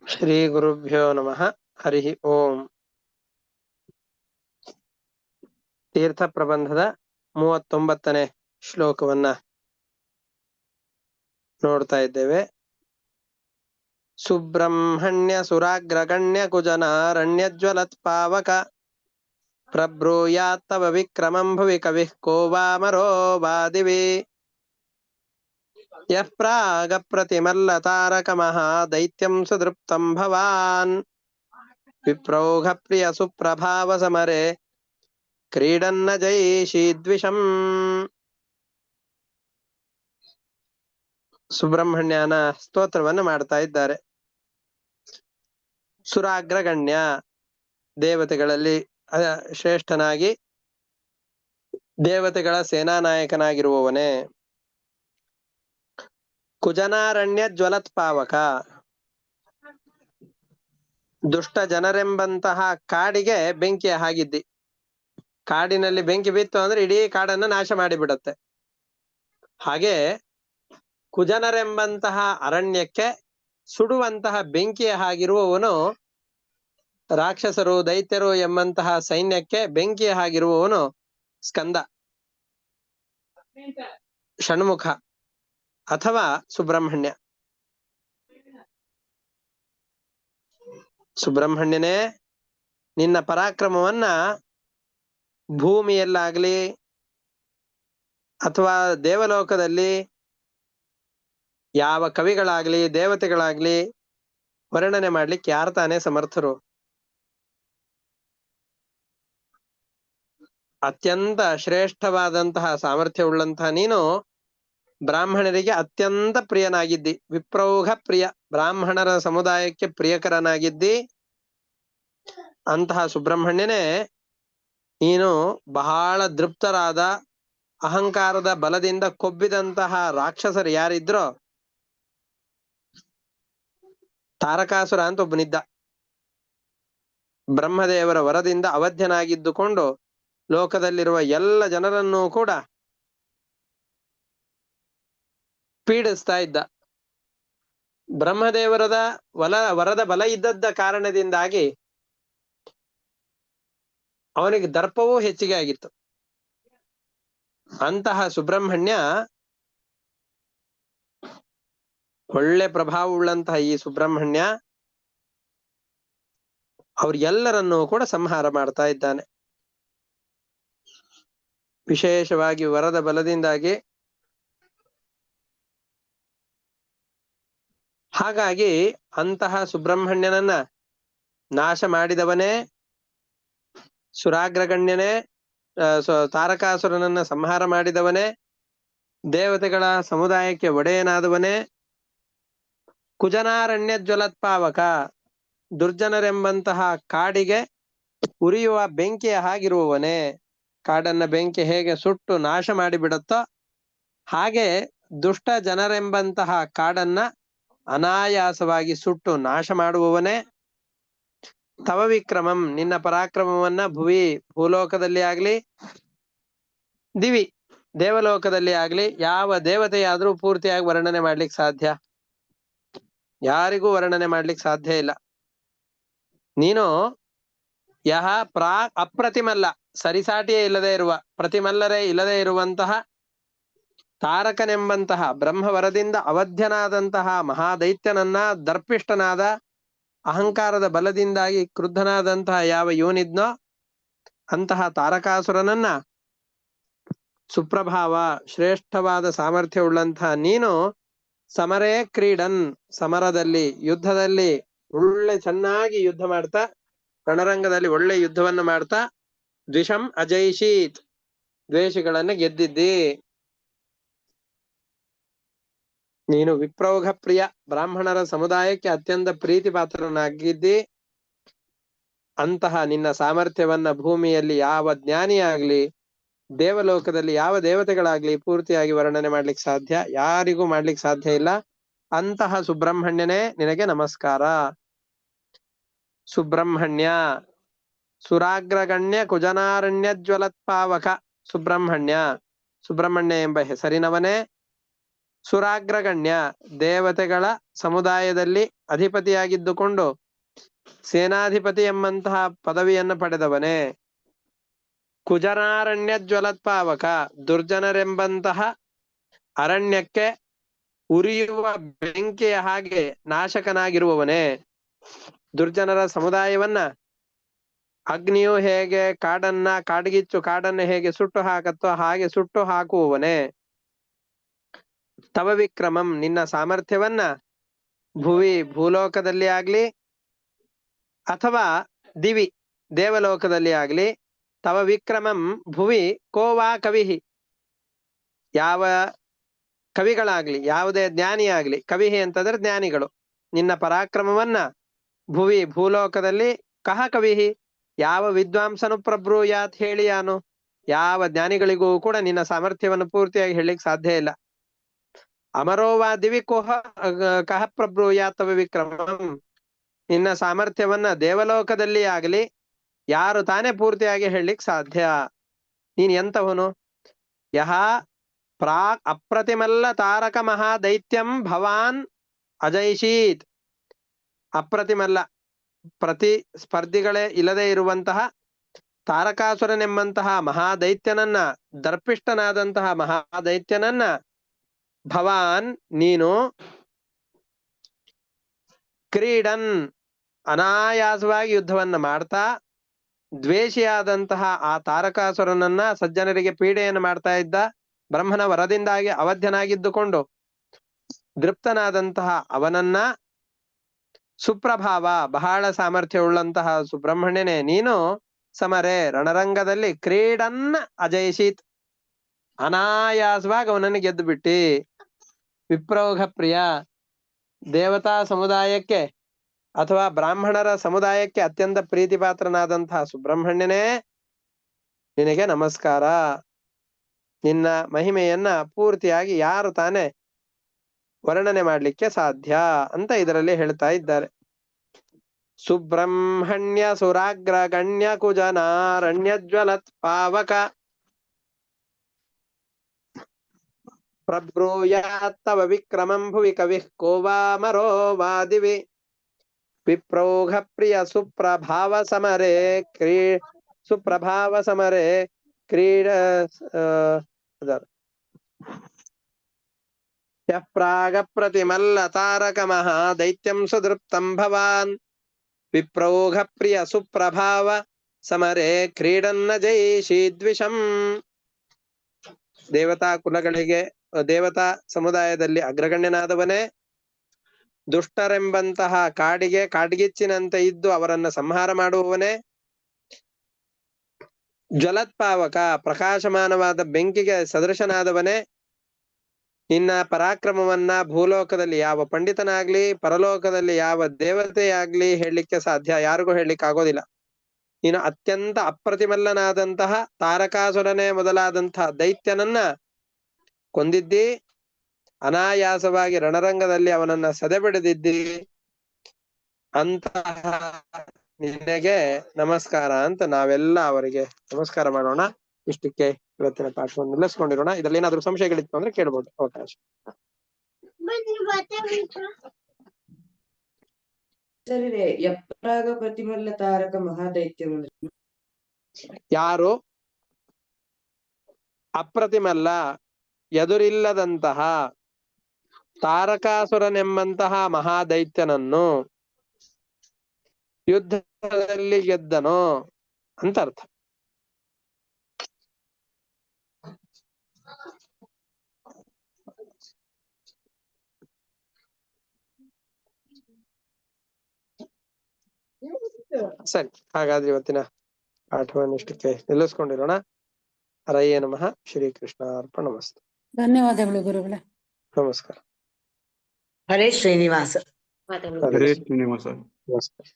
ಶ್ರೀ ಗುರುಭ್ಯೋ ನಮಃ. ಹರಿ ಓಂ. ತೀರ್ಥ ಪ್ರಬಂಧದ 39ನೇ ಶ್ಲೋಕವನ್ನ ನೋಡ್ತಾ ಇದ್ದೇವೆ. ಸುಬ್ರಹ್ಮಣ್ಯ ಸುರಾಗ್ರಗಣ್ಯ ಕುಜನಾರಣ್ಯಜ್ವಲತ್ ಪಾವಕ ಪ್ರಬ್ರೂಯಾತ್ತವ ವಿಕ್ರಮಂ ಭುವಿ ಕವಿಃ ಕೋ ವಾಮರೋ ವಾದಿವಿ ಯಃ ಪ್ರಾಗ ಪ್ರತಿಮಲ್ಲ ತಾರಕ ಮಹಾದೈತ್ಯಂ ಸುದೃಪ್ತಂ ಭವಾನ್ ವಿಪ್ರೌಘ ಪ್ರಿಯ ಸುಪ್ರಭಾವ ಸಮರೆ ಕ್ರೀಡನ್ನ ಜೈಷೀದ್ವಿಷಂ. ಸುಬ್ರಹ್ಮಣ್ಯನ ಸ್ತೋತ್ರವನ್ನು ಮಾಡ್ತಾ ಇದ್ದಾರೆ. ಸುರಾಗ್ರಗಣ್ಯ, ದೇವತೆಗಳಲ್ಲಿ ಶ್ರೇಷ್ಠನಾಗಿ ದೇವತೆಗಳ ಸೇನಾನಾಯಕನಾಗಿರುವವನೇ. ಕುಜನಾರಣ್ಯ ಜ್ವಲತ್ ಪಾವಕ, ದುಷ್ಟ ಜನರೆಂಬಂತಹ ಕಾಡಿಗೆ ಬೆಂಕಿಯ ಹಾಗಿದ್ದಿ. ಕಾಡಿನಲ್ಲಿ ಬೆಂಕಿ ಬಿತ್ತು ಅಂದ್ರೆ ಇಡೀ ಕಾಡನ್ನು ನಾಶ ಮಾಡಿಬಿಡತ್ತೆ. ಹಾಗೆ ಕುಜನರೆಂಬಂತಹ ಅರಣ್ಯಕ್ಕೆ ಸುಡುವಂತಹ ಬೆಂಕಿಯ ಹಾಗಿರುವವನು, ರಾಕ್ಷಸರು ದೈತ್ಯರು ಎಂಬಂತಹ ಸೈನ್ಯಕ್ಕೆ ಬೆಂಕಿಯ ಹಾಗಿರುವವನು ಸ್ಕಂದ, ಷಣ್ಮುಖ ಅಥವಾ ಸುಬ್ರಹ್ಮಣ್ಯ. ಸುಬ್ರಹ್ಮಣ್ಯನೇ, ನಿನ್ನ ಪರಾಕ್ರಮವನ್ನ ಭೂಮಿಯಲ್ಲಾಗ್ಲಿ ಅಥವಾ ದೇವಲೋಕದಲ್ಲಿ ಯಾವ ಕವಿಗಳಾಗ್ಲಿ ದೇವತೆಗಳಾಗ್ಲಿ ವರ್ಣನೆ ಮಾಡ್ಲಿಕ್ಕೆ ಯಾರು ತಾನೇ ಸಮರ್ಥರು? ಅತ್ಯಂತ ಶ್ರೇಷ್ಠವಾದಂತಹ ಸಾಮರ್ಥ್ಯವುಳ್ಳಂತಹ ನೀನು ಬ್ರಾಹ್ಮಣರಿಗೆ ಅತ್ಯಂತ ಪ್ರಿಯನಾಗಿದ್ದಿ. ವಿಪ್ರೌಘ ಪ್ರಿಯ, ಬ್ರಾಹ್ಮಣರ ಸಮುದಾಯಕ್ಕೆ ಪ್ರಿಯಕರನಾಗಿದ್ದಿ. ಅಂತಹ ಸುಬ್ರಹ್ಮಣ್ಯನೇ, ನೀನು ಬಹಳ ದೃಪ್ತರಾದ ಅಹಂಕಾರದ ಬಲದಿಂದ ಕೊಬ್ಬಿದಂತಹ ರಾಕ್ಷಸರು ಯಾರಿದ್ರೋ, ತಾರಕಾಸುರ ಅಂತ ಒಬ್ಬನಿದ್ದ. ಬ್ರಹ್ಮದೇವರ ವರದಿಂದ ಅವಧ್ಯನಾಗಿದ್ದುಕೊಂಡು ಲೋಕದಲ್ಲಿರುವ ಎಲ್ಲ ಜನರನ್ನೂ ಕೂಡ ಪೀಡಿಸ್ತಾ ಇದ್ದ. ಬ್ರಹ್ಮದೇವರದ ವರದ ಬಲ ಇದ್ದದ್ದ ಕಾರಣದಿಂದಾಗಿ ಅವನಿಗೆ ದರ್ಪವೂ ಹೆಚ್ಚಿಗೆ ಆಗಿತ್ತು. ಅಂತಹ ಸುಬ್ರಹ್ಮಣ್ಯ, ಒಳ್ಳೆ ಪ್ರಭಾವವುಳ್ಳಂತಹ ಈ ಸುಬ್ರಹ್ಮಣ್ಯ ಅವ್ರೆಲ್ಲರನ್ನೂ ಕೂಡ ಸಂಹಾರ ಮಾಡ್ತಾ ಇದ್ದಾನೆ. ವಿಶೇಷವಾಗಿ ವರದ ಬಲದಿಂದಾಗಿ. ಹಾಗಾಗಿ ಅಂತಹ ಸುಬ್ರಹ್ಮಣ್ಯನನ್ನ ನಾಶ ಮಾಡಿದವನೇ, ಸುರಾಗ್ರಗಣ್ಯನೇ, ತಾರಕಾಸುರನನ್ನ ಸಂಹಾರ ಮಾಡಿದವನೇ, ದೇವತೆಗಳ ಸಮುದಾಯಕ್ಕೆ ಒಡೆಯನಾದವನೇ, ಕುಜನಾರಣ್ಯ ಜ್ವಲತ್ಪಾವಕ, ದುರ್ಜನರೆಂಬಂತಹ ಕಾಡಿಗೆ ಉರಿಯುವ ಬೆಂಕಿಯ ಹಾಗಿರುವವನೇ. ಕಾಡನ್ನ ಬೆಂಕಿ ಹೇಗೆ ಸುಟ್ಟು ನಾಶ ಮಾಡಿಬಿಡುತ್ತೋ ಹಾಗೆ ದುಷ್ಟ ಜನರೆಂಬಂತಹ ಕಾಡನ್ನ ಅನಾಯಾಸವಾಗಿ ಸುಟ್ಟು ನಾಶ ಮಾಡುವವನೇ. ತವ ವಿಕ್ರಮಂ, ನಿನ್ನ ಪರಾಕ್ರಮವನ್ನ ಭುವಿ, ಭೂಲೋಕದಲ್ಲಿ ಆಗ್ಲಿ ದಿವಿ, ದೇವಲೋಕದಲ್ಲಿ ಆಗ್ಲಿ ಯಾವ ದೇವತೆಯಾದ್ರೂ ಪೂರ್ತಿಯಾಗಿ ವರ್ಣನೆ ಮಾಡ್ಲಿಕ್ಕೆ ಸಾಧ್ಯ? ಯಾರಿಗೂ ವರ್ಣನೆ ಮಾಡ್ಲಿಕ್ಕೆ ಸಾಧ್ಯ ಇಲ್ಲ. ನೀನು ಯಹ ಅಪ್ರತಿಮಲ್ಲ, ಸರಿಸಾಟಿಯೇ ಇಲ್ಲದೆ ಇರುವ, ಪ್ರತಿಮಲ್ಲರೇ ಇಲ್ಲದೆ ಇರುವಂತಹ ತಾರಕನೆಂಬಂತಹ ಬ್ರಹ್ಮವರದಿಂದ ಅವಧ್ಯನಾದಂತಹ ಮಹಾದೈತ್ಯನನ್ನ, ದರ್ಪಿಷ್ಟನಾದ ಅಹಂಕಾರದ ಬಲದಿಂದಾಗಿ ಕ್ರುದ್ಧನಾದಂತಹ ಯಾವ ಯೋನಿದ್ನೋ ಅಂತಹ ತಾರಕಾಸುರನನ್ನ, ಸುಪ್ರಭಾವ ಶ್ರೇಷ್ಠವಾದ ಸಾಮರ್ಥ್ಯವುಳ್ಳಂತಹ ನೀನು ಸಮರೇ ಕ್ರೀಡನ್, ಸಮರದಲ್ಲಿ ಯುದ್ಧದಲ್ಲಿ ಒಳ್ಳೆ ಚೆನ್ನಾಗಿ ಯುದ್ಧ ಮಾಡ್ತಾ, ರಣರಂಗದಲ್ಲಿ ಒಳ್ಳೆ ಯುದ್ಧವನ್ನು ಮಾಡ್ತಾ, ದ್ವಿಷಂ ಅಜೈಷೀತ್, ದ್ವೇಷಗಳನ್ನ ಗೆದ್ದಿದ್ದಿ. ನೀನು ವಿಪ್ರೌಘ ಪ್ರಿಯ, ಬ್ರಾಹ್ಮಣರ ಸಮುದಾಯಕ್ಕೆ ಅತ್ಯಂತ ಪ್ರೀತಿ ಪಾತ್ರನಾಗಿದ್ದಿ. ಅಂತಹ ನಿನ್ನ ಸಾಮರ್ಥ್ಯವನ್ನ ಭೂಮಿಯಲ್ಲಿ ಯಾವ ಜ್ಞಾನಿಯಾಗ್ಲಿ ದೇವಲೋಕದಲ್ಲಿ ಯಾವ ದೇವತೆಗಳಾಗ್ಲಿ ಪೂರ್ತಿಯಾಗಿ ವರ್ಣನೆ ಮಾಡ್ಲಿಕ್ಕೆ ಸಾಧ್ಯ? ಯಾರಿಗೂ ಮಾಡ್ಲಿಕ್ಕೆ ಸಾಧ್ಯ ಇಲ್ಲ. ಅಂತಹ ಸುಬ್ರಹ್ಮಣ್ಯನೇ ನಿನಗೆ ನಮಸ್ಕಾರ. ಸುಬ್ರಹ್ಮಣ್ಯ, ಸುರಾಗ್ರಗಣ್ಯ ಕುಜನಾರಣ್ಯ ಜ್ವಲತ್ಪಾವಕ ಸುಬ್ರಹ್ಮಣ್ಯ, ಸುಬ್ರಹ್ಮಣ್ಯ ಎಂಬ ಹೆಸರಿನವನೇ. ಸುರಾಗ್ರಗಣ್ಯ, ದೇವತೆಗಳ ಸಮುದಾಯದಲ್ಲಿ ಅಧಿಪತಿಯಾಗಿದ್ದುಕೊಂಡು ಸೇನಾಧಿಪತಿ ಎಂಬಂತಹ ಪದವಿಯನ್ನು ಪಡೆದವನೇ. ಕುಜರಾರಣ್ಯ ಜ್ವಲತ್ಪಾವಕ, ದುರ್ಜನರೆಂಬಂತಹ ಅರಣ್ಯಕ್ಕೆ ಉರಿಯುವ ಬೆಂಕಿಯ ಹಾಗೆ ನಾಶಕನಾಗಿರುವವನೇ. ದುರ್ಜನರ ಸಮುದಾಯವನ್ನ ಅಗ್ನಿಯು ಹೇಗೆ ಕಾಡನ್ನು ಹೇಗೆ ಸುಟ್ಟು ಹಾಕತ್ತೋ ಹಾಗೆ ಸುಟ್ಟು ಹಾಕುವವನೇ. ತವ ವಿಕ್ರಮಂ, ನಿನ್ನ ಸಾಮರ್ಥ್ಯವನ್ನ ಭುವಿ ಭೂಲೋಕದಲ್ಲಿ ಆಗ್ಲಿ ಅಥವಾ ದಿವಿ ದೇವಲೋಕದಲ್ಲಿ ಆಗ್ಲಿ, ತವ ವಿಕ್ರಮಂ ಭುವಿ ಕೋವಾ ಕವಿಹಿ, ಯಾವ ಕವಿಗಳಾಗ್ಲಿ, ಯಾವುದೇ ಜ್ಞಾನಿಯಾಗ್ಲಿ, ಕವಿಹಿ ಅಂತಂದ್ರೆ ಜ್ಞಾನಿಗಳು, ನಿನ್ನ ಪರಾಕ್ರಮವನ್ನ ಭುವಿ ಭೂಲೋಕದಲ್ಲಿ ಕಹ ಕವಿಹಿ, ಯಾವ ವಿದ್ವಾಂಸನು ಪ್ರಬ್ರೂಯಾತ್ ಹೇಳಿಯಾನು, ಯಾವ ಜ್ಞಾನಿಗಳಿಗೂ ಕೂಡ ನಿನ್ನ ಸಾಮರ್ಥ್ಯವನ್ನು ಪೂರ್ತಿಯಾಗಿ ಹೇಳಲಿಕ್ಕೆ ಸಾಧ್ಯ ಇಲ್ಲ. ಅಮರೋವಾ ದಿವಿ ಕಹ ಪ್ರಬ್ರೂಯಾತ್ ತವ ವಿಕ್ರಮಂ, ನಿನ್ನ ಸಾಮರ್ಥ್ಯವನ್ನ ದೇವಲೋಕದಲ್ಲಿ ಆಗಲಿ ಯಾರು ತಾನೇ ಪೂರ್ತಿಯಾಗಿ ಹೇಳಲಿಕ್ಕೆ ಸಾಧ್ಯ. ನೀನ್ ಎಂತವನು? ಯಹ ಪ್ರಾಕ್ ಅಪ್ರತಿಮಲ್ಲ ತಾರಕ ಮಹಾದೈತ್ಯಂ ಭವಾನ್ ಅಜೈಷೀತ್. ಅಪ್ರತಿಮಲ್ಲ, ಪ್ರತಿ ಸ್ಪರ್ಧಿಗಳೇ ಇಲ್ಲದೆ ಇರುವಂತಹ ತಾರಕಾಸುರನೆಂಬಂತಹ ಮಹಾದೈತ್ಯನನ್ನ, ದರ್ಪಿಷ್ಟನಾದಂತಹ ಮಹಾದೈತ್ಯನನ್ನ ಭವಾನ್ ನೀನು ಕ್ರೀಡನ್ ಅನಾಯಾಸವಾಗಿ ಯುದ್ಧವನ್ನ ಮಾಡ್ತಾ, ದ್ವೇಷಿಯಾದಂತಹ ಆ ತಾರಕಾಸುರನನ್ನ, ಸಜ್ಜನರಿಗೆ ಪೀಡೆಯನ್ನು ಮಾಡ್ತಾ ಇದ್ದ ಬ್ರಹ್ಮನ ವರದಿಂದಾಗಿ ಅವಧ್ಯನಾಗಿದ್ದುಕೊಂಡು ದೃಪ್ತನಾದಂತಹ ಅವನನ್ನ, ಸುಪ್ರಭಾವ ಬಹಳ ಸಾಮರ್ಥ್ಯವುಳ್ಳಂತಹ ಸುಬ್ರಹ್ಮಣ್ಯನೇ ನೀನು ಸಮರೆ ರಣರಂಗದಲ್ಲಿ ಕ್ರೀಡನ್ ಅಜಯಿಷಿತ್, ಅನಾಯಾಸವಾಗಿ ಅವನನ್ನು ಗೆದ್ದು ಬಿಟ್ಟಿ. ವಿಪ್ರೋಘ ಪ್ರಿಯ, ದೇವತಾ ಸಮುದಾಯಕ್ಕೆ ಅಥವಾ ಬ್ರಾಹ್ಮಣರ ಸಮುದಾಯಕ್ಕೆ ಅತ್ಯಂತ ಪ್ರೀತಿಪಾತ್ರನಾದಂತಹ ಸುಬ್ರಹ್ಮಣ್ಯನೇ ನಿನಗೆ ನಮಸ್ಕಾರ. ನಿನ್ನ ಮಹಿಮೆಯನ್ನ ಪೂರ್ತಿಯಾಗಿ ಯಾರು ತಾನೇ ವರ್ಣನೆ ಮಾಡ್ಲಿಕ್ಕೆ ಸಾಧ್ಯ ಅಂತ ಇದರಲ್ಲಿ ಹೇಳ್ತಾ ಇದ್ದಾರೆ. ಸುಬ್ರಹ್ಮಣ್ಯ ಸುರಾಗ್ರ ಗಣ್ಯ ಕುಜನಾರಣ್ಯ ಜ್ವಲತ್ ಪಾವಕ ಪ್ರಬ್ರೂಯಾತ್ತವ ವಿಕ್ರಮಂ ಭುವಿ ಕವಿಃ ಕೋವಾಮರೋ ವಾದಿವಿ ವಿಪ್ರೋಘ ಪ್ರಿಯ ಸುಪ್ರಭಾವ ಸಮರೆ ಕ್ರೀಡ ಯಃ ಪ್ರಾಗ ಪ್ರತಿಮಲ್ಲ ತಾರಕ ಮಹಾದೈತ್ಯಂ ಸುದೃಪ್ತಂ ಭವಾನ್ ವಿಪ್ರೋಘ ಪ್ರಿಯ ಸುಪ್ರಭಾವ ಸಮರೆ ಕ್ರೀಡನ್ನ ಜೈಷೀದ್ವಿಷಂ. ದೇವತಾ ಕುಲಗಳಿಗೆ, ದೇವತಾ ಸಮುದಾಯದಲ್ಲಿ ಅಗ್ರಗಣ್ಯನಾದವನೇ, ದುಷ್ಟರೆಂಬಂತಹ ಕಾಡ್ಗಿಚ್ಚಿನಂತೆ ಇದ್ದು ಅವರನ್ನ ಸಂಹಾರ ಮಾಡುವವನೇ, ಜ್ವಲತ್ಪಾವಕ ಪ್ರಕಾಶಮಾನವಾದ ಬೆಂಕಿಗೆ ಸದೃಶನಾದವನೇ, ನಿನ್ನ ಪರಾಕ್ರಮವನ್ನ ಭೂಲೋಕದಲ್ಲಿ ಯಾವ ಪಂಡಿತನಾಗ್ಲಿ ಪರಲೋಕದಲ್ಲಿ ಯಾವ ದೇವತೆಯಾಗ್ಲಿ ಹೇಳಲಿಕ್ಕೆ ಸಾಧ್ಯ, ಯಾರಿಗೂ ಹೇಳಲಿಕ್ಕೆ ಆಗೋದಿಲ್ಲ. ನೀನು ಅತ್ಯಂತ ಅಪ್ರತಿಮಲ್ಲನಾದಂತಹ ತಾರಕಾಸುರನೇ ಮೊದಲಾದಂತಹ ದೈತ್ಯನನ್ನ ಕೊಂದಿದ್ದಿ, ಅನಾಯಾಸವಾಗಿ ರಣರಂಗದಲ್ಲಿ ಅವನನ್ನ ಸದೆಬಡಿದಿದ್ದಿ. ಅಂತಹ ನಿನಗೆ ನಮಸ್ಕಾರ ಅಂತ ನಾವೆಲ್ಲ ಅವರಿಗೆ ನಮಸ್ಕಾರ ಮಾಡೋಣ. ಇಷ್ಟಕ್ಕೆ ಇವತ್ತಿನ ಪಾಠವನ್ನು ನಿಲ್ಲಿಸ್ಕೊಂಡಿರೋಣ. ಇದರಲ್ಲಿ ಏನಾದ್ರು ಸಂಶಯಗಳಿತ್ತು ಅಂದ್ರೆ ಕೇಳ್ಬೋದು, ಅವಕಾಶ. ಯಪ್ರಾಗ ಪ್ರತಿಮಲ್ಲ ತಾರಕ ಮಹಾದೈತ್ಯ, ಯಾರು ಅಪ್ರತಿಮಲ್ಲ ಎದುರಿಲ್ಲದಂತಹ ತಾರಕಾಸುರನೆಂಬಂತಹ ಮಹಾದೈತ್ಯನನ್ನು ಯುದ್ಧದಲ್ಲಿ ಗೆದ್ದನೋ ಅಂತ ಅರ್ಥ. ಸರಿ, ಹಾಗಾದ್ರೆ ಇವತ್ತಿನ ಪಾಠವನ್ನು ಇಷ್ಟಕ್ಕೆ ನಿಲ್ಲಿಸ್ಕೊಂಡಿರೋಣ. ಹರಯೇ ನಮಃ. ಶ್ರೀಕೃಷ್ಣ ಅರ್ಪಣಮಸ್ತು. ಧನ್ಯವಾದಗಳು ಗುರುಗಳೇ. ನಮಸ್ಕಾರ. ಹರೇ ಶ್ರೀನಿವಾಸ. ಹರೇ ಶ್ರೀನಿವಾಸ. ನಮಸ್ಕಾರ.